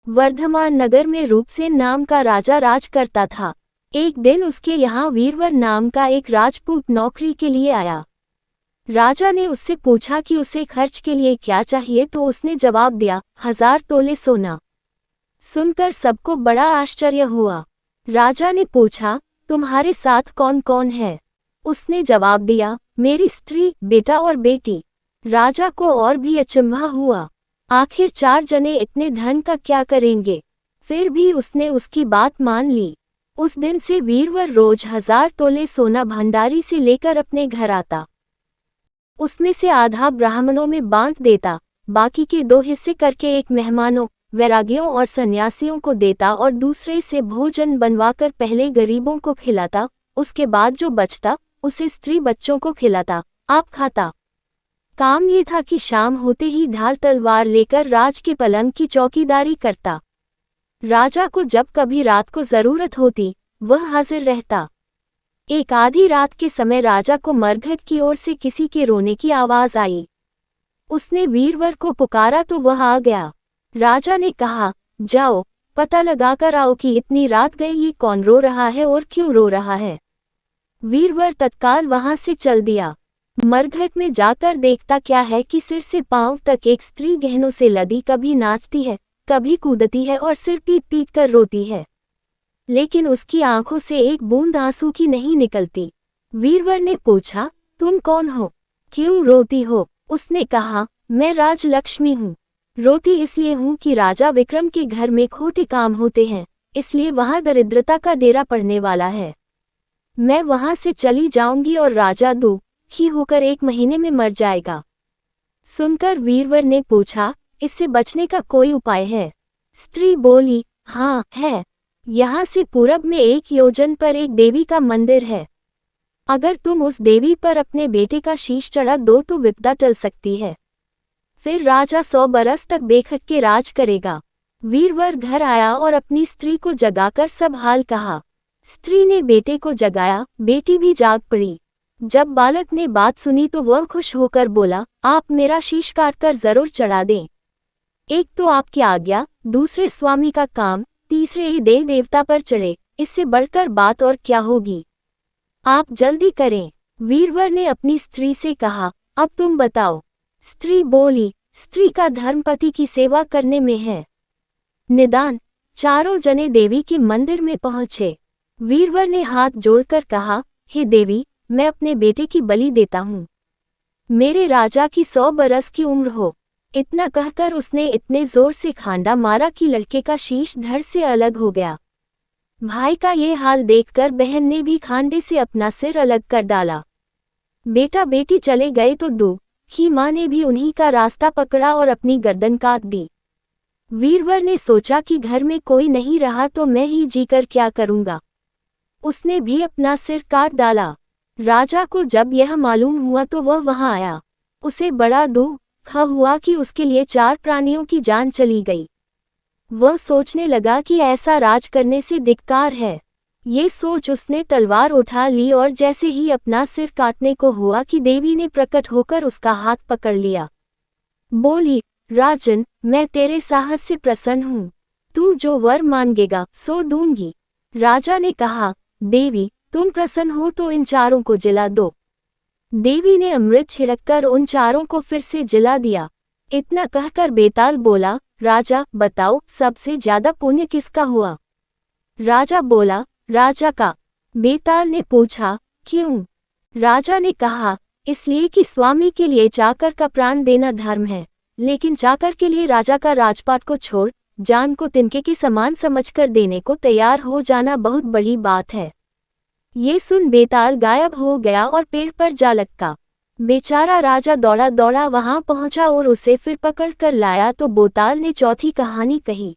वर्धमान नगर में रूपसेन नाम का राजा राज करता था। एक दिन उसके यहाँ वीरवर नाम का एक राजपूत नौकरी के लिए आया। राजा ने उससे पूछा कि उसे खर्च के लिए क्या चाहिए, तो उसने जवाब दिया, 1000 तोले सोना। सुनकर सबको बड़ा आश्चर्य हुआ। राजा ने पूछा, तुम्हारे साथ कौन कौन है? उसने जवाब दिया, मेरी स्त्री, बेटा और बेटी। राजा को और भी अचंभा हुआ। आखिर 4 जने इतने धन का क्या करेंगे? फिर भी उसने उसकी बात मान ली। उस दिन से वीरवर रोज 1000 तोले सोना भंडारी से लेकर अपने घर आता। उसमें से आधा ब्राह्मणों में बांट देता, बाकी के 2 हिस्से करके एक मेहमानों, वैरागियों और सन्यासियों को देता और दूसरे से भोजन बनवाकर पहले गरीबों को खिलाता, उसके बाद जो बचता उसे स्त्री बच्चों को खिलाता, आप खाता। काम ये था कि शाम होते ही ढाल तलवार लेकर राज के पलंग की चौकीदारी करता। राजा को जब कभी रात को जरूरत होती, वह हाजिर रहता। एक आधी रात के समय राजा को मरघट की ओर से किसी के रोने की आवाज आई। उसने वीरवर को पुकारा तो वह आ गया। राजा ने कहा, जाओ, पता लगाकर आओ कि इतनी रात गई ये कौन रो रहा है और क्यों रो रहा है। वीरवर तत्काल वहां से चल दिया। मरघट में जाकर देखता क्या है कि सिर से पांव तक एक स्त्री गहनों से लदी कभी नाचती है, कभी कूदती है और सिर पीट पीट कर रोती है, लेकिन उसकी आंखों से एक बूंद आंसू की नहीं निकलती। वीरवर ने पूछा, तुम कौन हो, क्यों रोती हो? उसने कहा, मैं राजलक्ष्मी हूँ। रोती इसलिए हूँ कि राजा विक्रम के घर में खोटे काम होते हैं, इसलिए वहां दरिद्रता का डेरा पड़ने वाला है। मैं वहां से चली जाऊंगी और राजा दुखी होकर 1 महीने में मर जाएगा। सुनकर वीरवर ने पूछा, इससे बचने का कोई उपाय है? स्त्री बोली, हाँ है। यहाँ से पूरब में 1 योजन पर एक देवी का मंदिर है। अगर तुम उस देवी पर अपने बेटे का शीश चढ़ा दो तो विपदा टल सकती है। फिर राजा 100 बरस तक बेखट के राज करेगा। वीरवर घर आया और अपनी स्त्री को जगाकर सब हाल कहा। स्त्री ने बेटे को जगाया, बेटी भी जाग पड़ी। जब बालक ने बात सुनी तो वह खुश होकर बोला, आप मेरा शीश काटकर जरूर चढ़ा दें। एक तो आपकी आज्ञा, दूसरे स्वामी का काम, तीसरे ही देव देवता पर चढ़े, इससे बढ़कर बात और क्या होगी? आप जल्दी करें। वीरवर ने अपनी स्त्री से कहा, अब तुम बताओ। स्त्री बोली, स्त्री का धर्म पति की सेवा करने में है। निदान। चारों जने देवी के मंदिर में पहुंचे। वीरवर ने हाथ जोड़कर कहा, हे देवी, मैं अपने बेटे की बलि देता हूँ। मेरे राजा की 100 बरस की उम्र हो। इतना कहकर उसने इतने जोर से खांडा मारा कि लड़के का शीश धड़ से अलग हो गया। भाई का ये हाल देखकर बहन ने भी खांडे से अपना सिर अलग कर डाला। बेटा बेटी चले गए तो दुखी माँ ने भी उन्हीं का रास्ता पकड़ा और अपनी गर्दन काट दी। वीरवर ने सोचा कि घर में कोई नहीं रहा तो मैं ही जीकर क्या करूंगा। उसने भी अपना सिर काट डाला। राजा को जब यह मालूम हुआ तो वह वहां आया। उसे बड़ा दुख हुआ कि उसके लिए 4 प्राणियों की जान चली गई। वह सोचने लगा कि ऐसा राज करने से धिक्कार है। ये सोच उसने तलवार उठा ली और जैसे ही अपना सिर काटने को हुआ कि देवी ने प्रकट होकर उसका हाथ पकड़ लिया। बोली, राजन, मैं तेरे साहस से प्रसन्न हूँ। तू जो वर मांगेगा सो दूंगी। राजा ने कहा, देवी, तुम प्रसन्न हो तो इन 4 को जिला दो। देवी ने अमृत छिड़ककर उन 4 को फिर से जिला दिया। इतना कहकर बेताल बोला, राजा बताओ, सबसे ज्यादा पुण्य किसका हुआ? राजा बोला, राजा का। बेताल ने पूछा, क्यों? राजा ने कहा, इसलिए कि स्वामी के लिए चाकर का प्राण देना धर्म है, लेकिन चाकर के लिए राजा का राजपाट को छोड़ जान को तिनके के समान समझकर देने को तैयार हो जाना बहुत बड़ी बात है। ये सुन बेताल गायब हो गया और पेड़ पर जा लटका। बेचारा राजा दौड़ा दौड़ा वहां पहुंचा और उसे फिर पकड़ कर लाया तो बेताल ने चौथी कहानी कही।